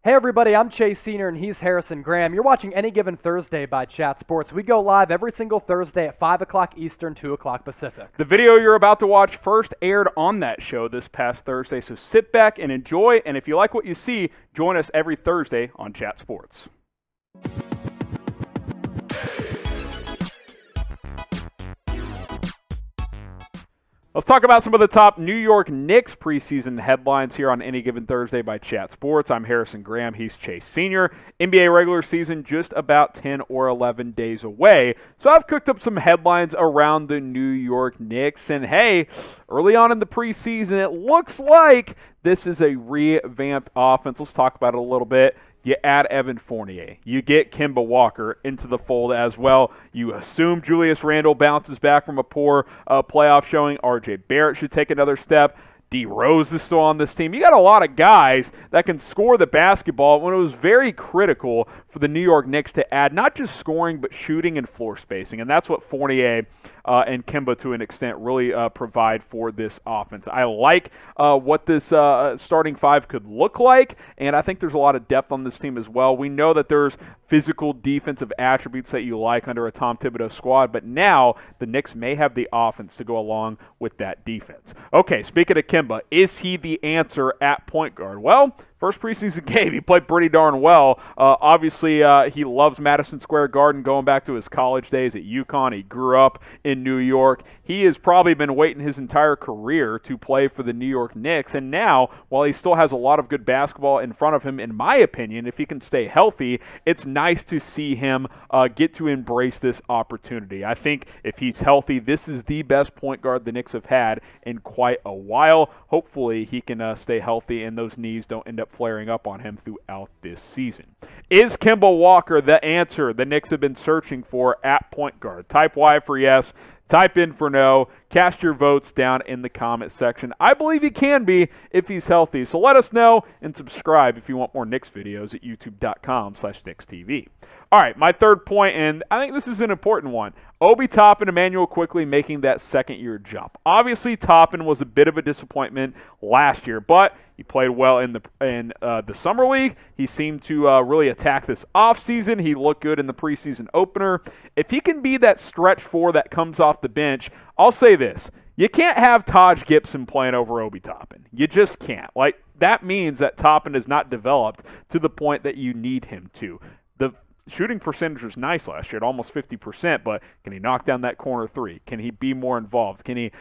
Hey everybody, I'm Chase Senior and he's Harrison Graham. You're watching Any Given Thursday by Chat Sports. We go live every single Thursday at 5 o'clock Eastern, 2 o'clock Pacific. The video you're about to watch first aired on that show this past Thursday, so sit back and enjoy, and if you like what you see, join us every Thursday on Chat Sports. Let's talk about some of the top New York Knicks preseason headlines here on Any Given Thursday by Chat Sports. I'm Harrison Graham. He's Chase Senior. NBA regular season just about 10 or 11 days away. So I've cooked up some headlines around the New York Knicks. And hey, early on in the preseason, it looks like this is a revamped offense. Let's talk about it a little bit. You add Evan Fournier. You get Kemba Walker into the fold as well. You assume Julius Randle bounces back from a poor playoff showing. RJ Barrett should take another step. D. Rose is still on this team. You got a lot of guys that can score the basketball when it was very critical for the New York Knicks to add not just scoring but shooting and floor spacing. And that's what Fournier and Kemba to an extent really provide for this offense. I like what this starting five could look like, and I think there's a lot of depth on this team as well. We know that there's physical defensive attributes that you like under a Tom Thibodeau squad, but now the Knicks may have the offense to go along with that defense. Okay, speaking of Kemba, is he the answer at point guard? Well, first preseason game, he played pretty darn well. Obviously, he loves Madison Square Garden going back to his college days at UConn. He grew up in New York. He has probably been waiting his entire career to play for the New York Knicks. And now, while he still has a lot of good basketball in front of him, in my opinion, if he can stay healthy, it's nice to see him get to embrace this opportunity. I think if he's healthy, this is the best point guard the Knicks have had in quite a while. Hopefully, he can stay healthy and those knees don't end up flaring up on him throughout this season. Is Kemba Walker the answer the Knicks have been searching for at point guard? Type Y for yes, type in for no. Cast your votes down in the comment section. I believe he can be if he's healthy. So let us know and subscribe if you want more Knicks videos at youtube.com/KnicksTV. All right, my third point, and I think this is an important one. Obi Toppin Immanuel Quickley making that second-year jump. Obviously, Toppin was a bit of a disappointment last year, but he played well in the summer league. He seemed to really attack this offseason. He looked good in the preseason opener. If he can be that stretch four that comes off the bench, I'll say this. You can't have Taj Gibson playing over Obi Toppin. You just can't. Like, that means that Toppin is not developed to the point that you need him to. The shooting percentage was nice last year at almost 50%, but can he knock down that corner three? Can he be more involved? Can he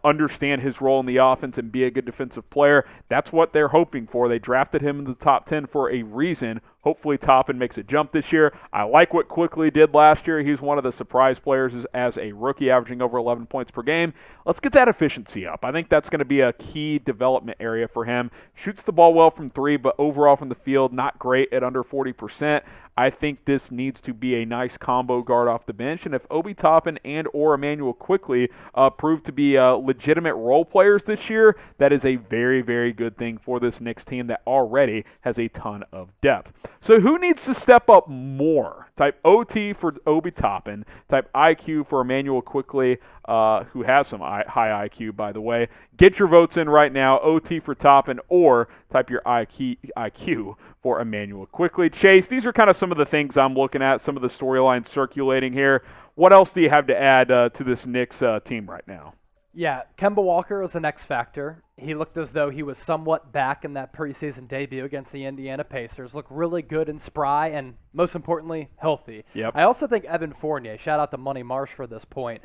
understand his role in the offense and be a good defensive player? That's what they're hoping for. They drafted him in the top 10 for a reason. Hopefully Toppin makes a jump this year. I like what Quickley did last year. He's one of the surprise players as a rookie, averaging over 11 points per game. Let's get that efficiency up. I think that's going to be a key development area for him. Shoots the ball well from three, but overall from the field, not great at under 40%. I think this needs to be a nice combo guard off the bench, and if Obi Toppin and or Immanuel Quickley prove to be legitimate role players this year, that is a very, very good thing for this Knicks team that already has a ton of depth. So who needs to step up more? Type OT for Obi Toppin. Type IQ for Immanuel Quickley, who has some high IQ, by the way. Get your votes in right now. OT for Toppin, or type your IQ for Immanuel Quickley. Chase, these are kind of some of the things I'm looking at, some of the storylines circulating here. What else do you have to add to this Knicks team right now? Yeah, Kemba Walker is an X factor. He looked as though he was somewhat back in that preseason debut against the Indiana Pacers. Looked really good and spry and, most importantly, healthy. Yep. I also think Evan Fournier, shout out to Money Marsh for this point,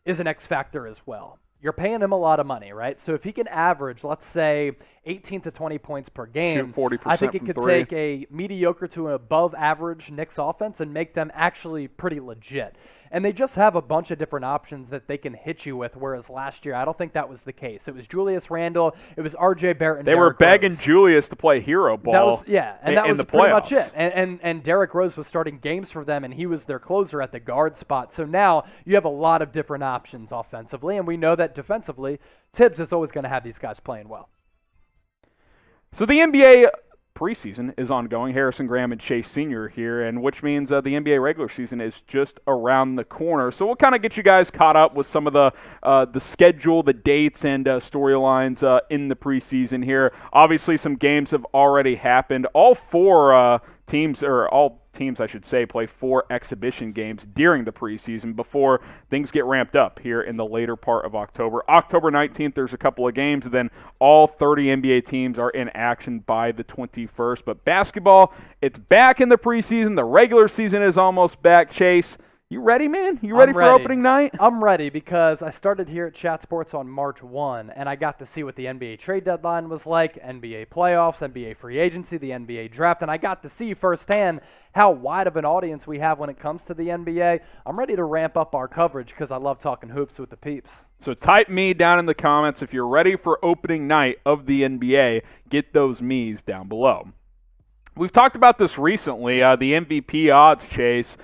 is an X factor as well. You're paying him a lot of money, right? So if he can average, let's say, 18 to 20 points per game, shoot 40% I think it could three. take a mediocre to an above-average Knicks offense and make them actually pretty legit. And they just have a bunch of different options that they can hit you with, whereas last year, I don't think that was the case. It was Julius Randle, it was RJ Barrett, and They were begging Julius to play hero ball. That was pretty much it. And And Derrick Rose was starting games for them, and he was their closer at the guard spot. So now you have a lot of different options offensively, and we know that defensively, Tibbs is always going to have these guys playing well. So the NBA preseason is ongoing. Harrison Graham and Chase Sr. here, and which means the NBA regular season is just around the corner. So we'll kind of get you guys caught up with some of the schedule, the dates, and storylines in the preseason here. Obviously, some games have already happened. All teams, I should say, play 4 exhibition games during the preseason before things get ramped up here in the later part of October. October 19th, there's a couple of games, then all 30 NBA teams are in action by the 21st. But basketball, it's back in the preseason. The regular season is almost back. Chase, you ready, man? You ready for opening night? I'm ready because I started here at Chat Sports on March 1, and I got to see what the NBA trade deadline was like, NBA playoffs, NBA free agency, the NBA draft, and I got to see firsthand how wide of an audience we have when it comes to the NBA. I'm ready to ramp up our coverage because I love talking hoops with the peeps. So type me down in the comments if you're ready for opening night of the NBA. Get those me's down below. We've talked about this recently, the MVP odds, Chase.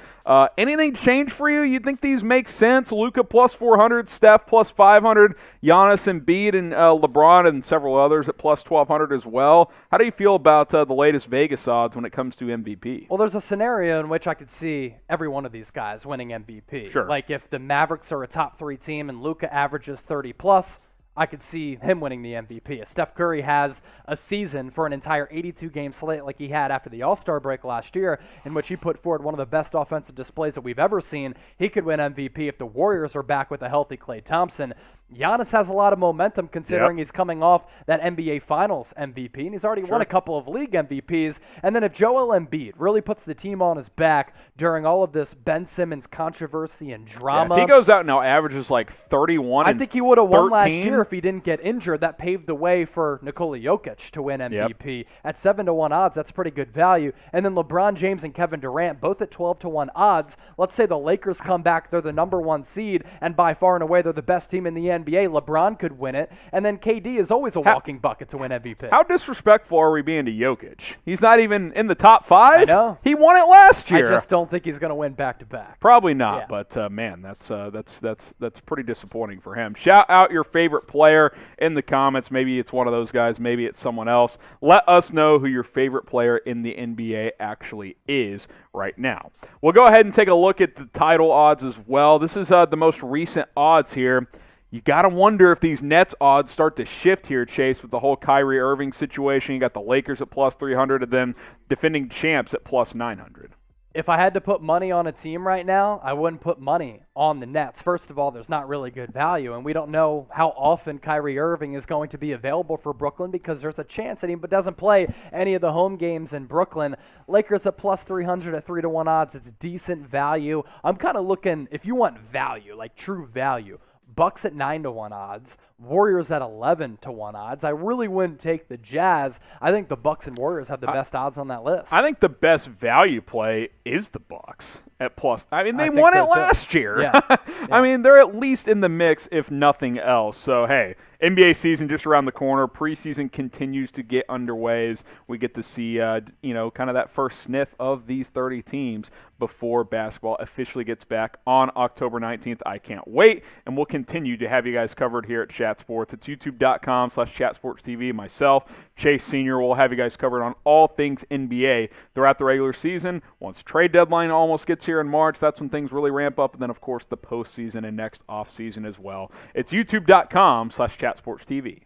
Anything change for you? You think these make sense? Luka plus 400, Steph plus 500, Giannis, Embiid, and LeBron, and several others at plus 1,200 as well. How do you feel about the latest Vegas odds when it comes to MVP? Well, there's a scenario in which I could see every one of these guys winning MVP. Sure. Like if the Mavericks are a top 3 team and Luka averages 30 plus, I could see him winning the MVP. If Steph Curry has a season for an entire 82-game slate like he had after the All-Star break last year, in which he put forward one of the best offensive displays that we've ever seen, he could win MVP. If the Warriors are back with a healthy Klay Thompson, Giannis has a lot of momentum considering he's coming off that NBA Finals MVP, and he's already won a couple of league MVPs. And then if Joel Embiid really puts the team on his back during all of this Ben Simmons controversy and drama. If he goes out and now averages like 31 I think he would have won 13. last year if he didn't get injured. That paved the way for Nikola Jokic to win MVP. At 7-1 odds, that's pretty good value. And then LeBron James and Kevin Durant, both at 12-1 odds. Let's say the Lakers come back, they're the number 1 seed, and by far and away they're the best team in the NBA. LeBron could win it, and then KD is always a walking bucket to win MVP. How disrespectful are we being to Jokic? He's not even in the top 5. I know. He won it last year. I just don't think he's going to win back-to-back. Probably not, but man, that's pretty disappointing for him. Shout out your favorite player in the comments. Maybe it's one of those guys. Maybe it's someone else. Let us know who your favorite player in the NBA actually is right now. We'll go ahead and take a look at the title odds as well. This is the most recent odds here. You got to wonder if these Nets odds start to shift here, Chase, with the whole Kyrie Irving situation. You got the Lakers at plus 300 and then defending champs at plus 900. If I had to put money on a team right now, I wouldn't put money on the Nets. First of all, there's not really good value, and we don't know how often Kyrie Irving is going to be available for Brooklyn because there's a chance that he doesn't play any of the home games in Brooklyn. Lakers at plus 300 at 3-1 odds. It's decent value. I'm kind of looking, if you want value, like true value, Bucks at 9-1 odds, Warriors at 11-1 odds. I really wouldn't take the Jazz. I think the Bucks and Warriors have the best odds on that list. I think the best value play is the Bucks at plus. I mean, they won it last year. Yeah. I mean, they're at least in the mix, if nothing else. So, hey, NBA season just around the corner. Preseason continues to get underway as we get to see, kind of that first sniff of these 30 teams before basketball officially gets back on October 19th. I can't wait, and we'll continue to have you guys covered here at Chat Sports. It's youtube.com/ChatSportsTV. Myself, Chase Sr. will have you guys covered on all things NBA throughout the regular season. Once trade deadline almost gets here in March, that's when things really ramp up, and then, of course, the postseason and next offseason as well. It's youtube.com/ChatSportsTV.